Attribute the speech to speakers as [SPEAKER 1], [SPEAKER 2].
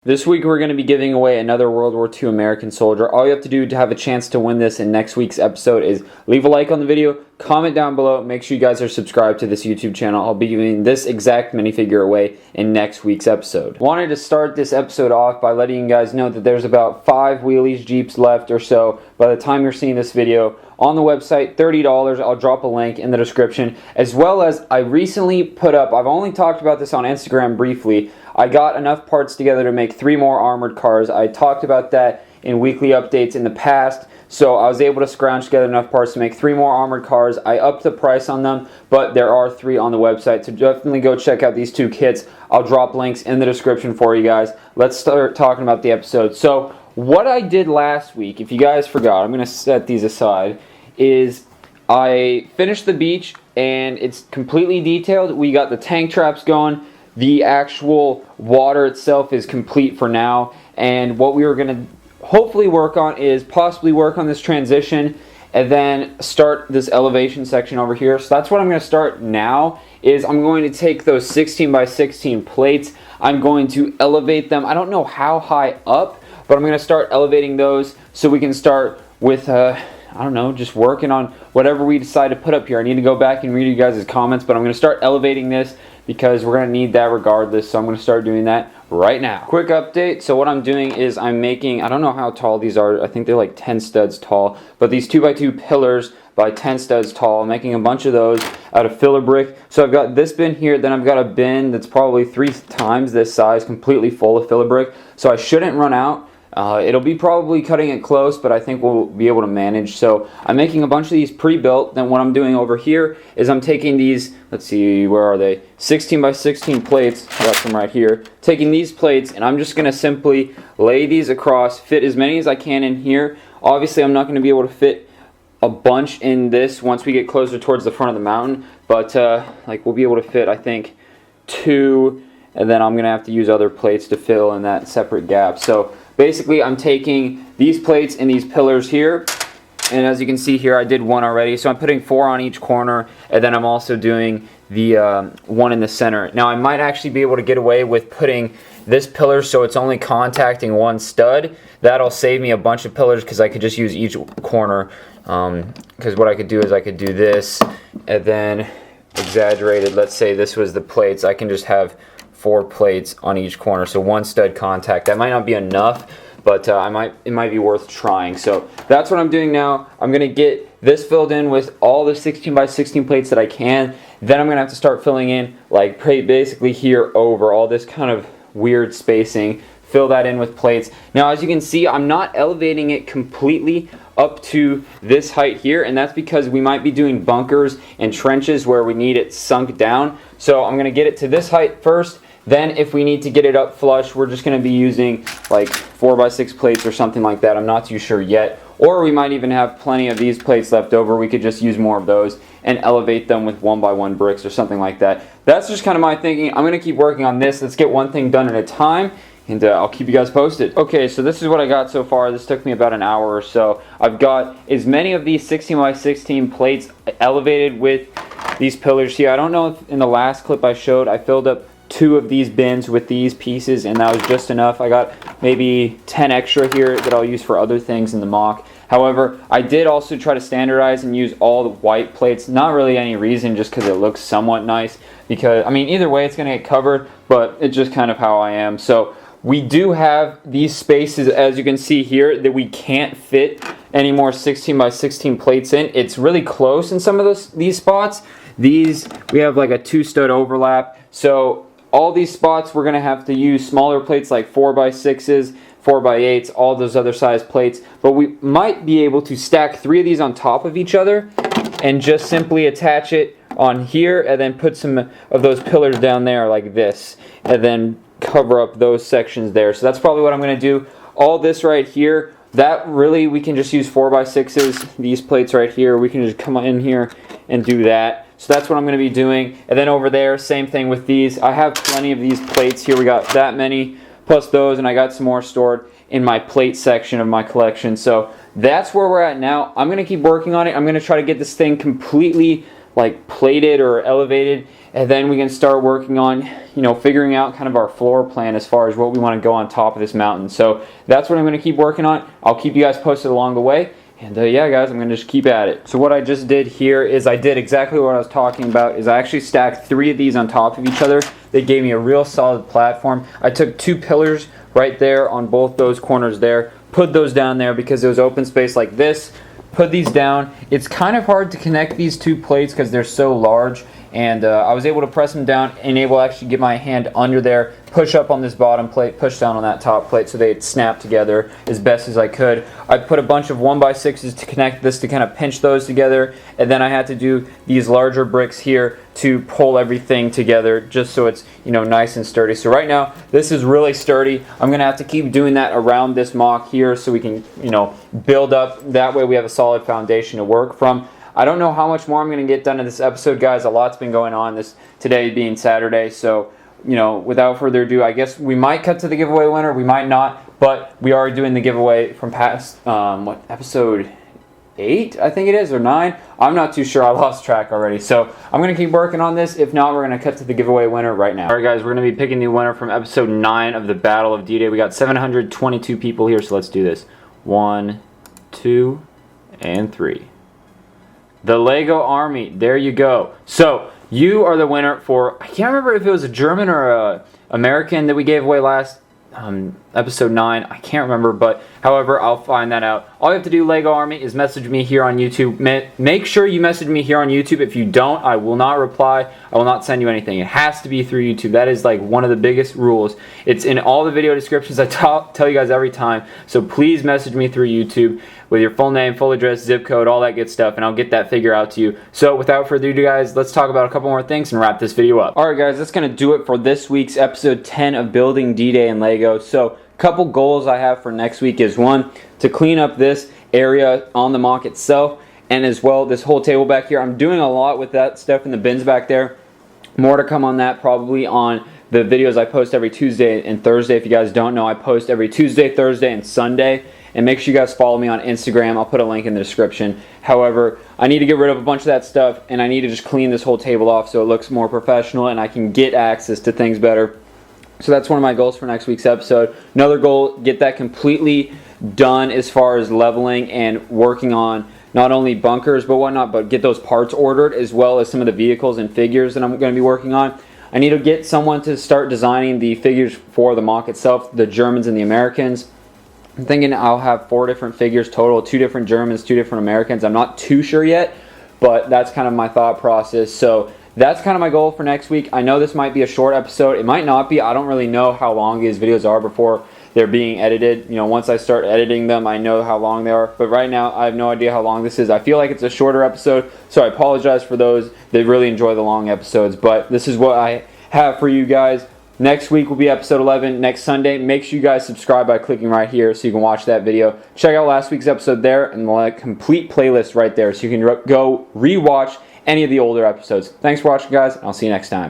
[SPEAKER 1] This week we're going to be giving away another World War II American soldier. All you have to do to have a chance to win this in next week's episode is leave a like on the video, comment down below, make sure you guys are subscribed to this YouTube channel. I'll be giving this exact minifigure away in next week's episode. Wanted to start this episode off by letting you guys know that there's about 5 wheelies Jeeps left or so by the time you're seeing this video. On the website, $30. I'll drop a link in the description. As well as I recently put up, I've only talked about this on Instagram briefly, I got enough parts together to make 3 more armored cars. I talked about that in weekly updates in the past, so I was able to scrounge together enough parts to make 3 more armored cars. I upped the price on them, but there are 3 on the website, so definitely go check out these 2 kits. I'll drop links in the description for you guys. Let's start talking about the episode. So what I did last week, if you guys forgot, I'm going to set these aside, is I finished the beach and it's completely detailed. We got the tank traps going. The actual water itself is complete for now, and what we were going to hopefully work on is possibly work on this transition and then start this elevation section over here. So that's what I'm going to start now. Is I'm going to take those 16 by 16 plates, I'm going to elevate them. I don't know how high up, but I'm going to start elevating those so we can start with I don't know, just working on whatever we decide to put up here. I need to go back and read you guys' comments, but I'm going to start elevating this because we're going to need that regardless, so I'm going to start doing that right now. Quick update, so what I'm doing is I'm making, I don't know how tall these are, I think they're like 10 studs tall, but these 2x2 pillars by 10 studs tall. I'm making a bunch of those out of filler brick. So I've got this bin here, then I've got a bin that's probably 3 times this size, completely full of filler brick, so I shouldn't run out. It'll be probably cutting it close, but I think we'll be able to manage. So I'm making a bunch of these pre-built. Then what I'm doing over here is I'm taking these, let's see, where are they? 16 by 16 plates, got some right here. Taking these plates and I'm just going to simply lay these across, fit as many as I can in here. Obviously I'm not going to be able to fit a bunch in this once we get closer towards the front of the mountain, but like we'll be able to fit, I think, 2, and then I'm going to have to use other plates to fill in that separate gap. So basically, I'm taking these plates and these pillars here, and as you can see here, I did 1 already, so I'm putting 4 on each corner, and then I'm also doing the 1 in the center. Now, I might actually be able to get away with putting this pillar so it's only contacting 1 stud. That'll save me a bunch of pillars because I could just use each corner, because what I could do is I could do this, and then exaggerated, let's say this was the plates, I can just have 4 plates on each corner, so 1 stud contact. That might not be enough, but it might be worth trying. So that's what I'm doing now. I'm going to get this filled in with all the 16 by 16 plates that I can. Then I'm going to have to start filling in, like basically here over all this kind of weird spacing. Fill that in with plates. Now, as you can see, I'm not elevating it completely up to this height here, and that's because we might be doing bunkers and trenches where we need it sunk down. So I'm going to get it to this height first. Then if we need to get it up flush, we're just going to be using like 4 by 6 plates or something like that. I'm not too sure yet. Or we might even have plenty of these plates left over. We could just use more of those and elevate them with 1 by 1 bricks or something like that. That's just kind of my thinking. I'm going to keep working on this. Let's get one thing done at a time, and I'll keep you guys posted. Okay, so this is what I got so far. This took me about an hour or so. I've got as many of these 16 by 16 plates elevated with these pillars here. I don't know if in the last clip I showed, I filled up 2 of these bins with these pieces, and that was just enough. I got maybe 10 extra here that I'll use for other things in the mock. However, I did also try to standardize and use all the white plates. Not really any reason, just because it looks somewhat nice. Because, I mean, either way it's going to get covered, but it's just kind of how I am. So we do have these spaces, as you can see here, that we can't fit any more 16 by 16 plates in. It's really close in some of these spots. These, we have like a 2 stud overlap. So all these spots we're going to have to use smaller plates like 4 by 6s, 4 by 8s, all those other size plates. But we might be able to stack 3 of these on top of each other and just simply attach it on here and then put some of those pillars down there like this and then cover up those sections there. So that's probably what I'm going to do. All this right here, that really we can just use 4 by 6s, these plates right here. We can just come in here and do that. So that's what I'm going to be doing. And then over there, same thing with these. I have plenty of these plates here. We got that many plus those, and I got some more stored in my plate section of my collection. So that's where we're at now. I'm going to keep working on it. I'm going to try to get this thing completely like plated or elevated, and then we can start working on, you know, figuring out kind of our floor plan as far as what we want to go on top of this mountain. So that's what I'm going to keep working on. I'll keep you guys posted along the way. And yeah, guys, I'm going to just keep at it. So what I just did here is I did exactly what I was talking about, is I actually stacked 3 of these on top of each other. They gave me a real solid platform. I took 2 pillars right there on both those corners there, put those down there because there was open space like this, put these down. It's kind of hard to connect these 2 plates because they're so large, and I was able to press them down and able to actually get my hand under there, push up on this bottom plate, push down on that top plate so they'd snap together as best as I could. I put a bunch of 1x6s to connect this to kind of pinch those together, and then I had to do these larger bricks here to pull everything together just so it's, you know, nice and sturdy. So right now this is really sturdy. I'm gonna have to keep doing that around this mock here so we can, you know, build up. That way we have a solid foundation to work from. I don't know how much more I'm going to get done in this episode, guys. A lot's been going on this today being Saturday. So, you know, without further ado, I guess we might cut to the giveaway winner. We might not, but we are doing the giveaway from past, what, episode 8, I think it is, or 9. I'm not too sure. I lost track already. So I'm going to keep working on this. If not, we're going to cut to the giveaway winner right now. All right, guys, we're going to be picking the winner from episode 9 of the Battle of D-Day. We got 722 people here, so let's do this. 1, 2, and 3. The Lego Army. There you go. So you are the winner for, I can't remember if it was a German or a American that we gave away last episode 9. I can't remember, but however, I'll find that out. All you have to do, Lego Army, is message me here on YouTube. Make sure you message me here on YouTube. If you don't, I will not reply. I will not send you anything. It has to be through YouTube. That is like one of the biggest rules. It's in all the video descriptions. I tell you guys every time. So please message me through YouTube with your full name, full address, zip code, all that good stuff, and I'll get that figure out to you. So without further ado, guys, let's talk about a couple more things and wrap this video up. Alright, guys, that's going to do it for this week's episode 10 of Building D-Day in Lego. So a couple goals I have for next week is, 1, to clean up this area on the mock itself, and as well this whole table back here. I'm doing a lot with that stuff in the bins back there. More to come on that probably on the videos I post every Tuesday and Thursday. If you guys don't know, I post every Tuesday, Thursday, and Sunday. And make sure you guys follow me on Instagram. I'll put a link in the description. However, I need to get rid of a bunch of that stuff, and I need to just clean this whole table off so it looks more professional and I can get access to things better. So that's one of my goals for next week's episode. Another goal, get that completely done as far as leveling and working on not only bunkers but whatnot, but get those parts ordered as well as some of the vehicles and figures that I'm going to be working on. I need to get someone to start designing the figures for the mock itself, the Germans and the Americans. I'm thinking I'll have 4 different figures total, 2 different Germans, 2 different Americans. I'm not too sure yet, but that's kind of my thought process. So that's kind of my goal for next week. I know this might be a short episode. It might not be. I don't really know how long these videos are before they're being edited. You know, once I start editing them, I know how long they are. But right now, I have no idea how long this is. I feel like it's a shorter episode, so I apologize for those that really enjoy the long episodes. But this is what I have for you guys. Next week will be episode 11, next Sunday. Make sure you guys subscribe by clicking right here so you can watch that video. Check out last week's episode there and the complete playlist right there so you can go re-watch any of the older episodes. Thanks for watching, guys, and I'll see you next time.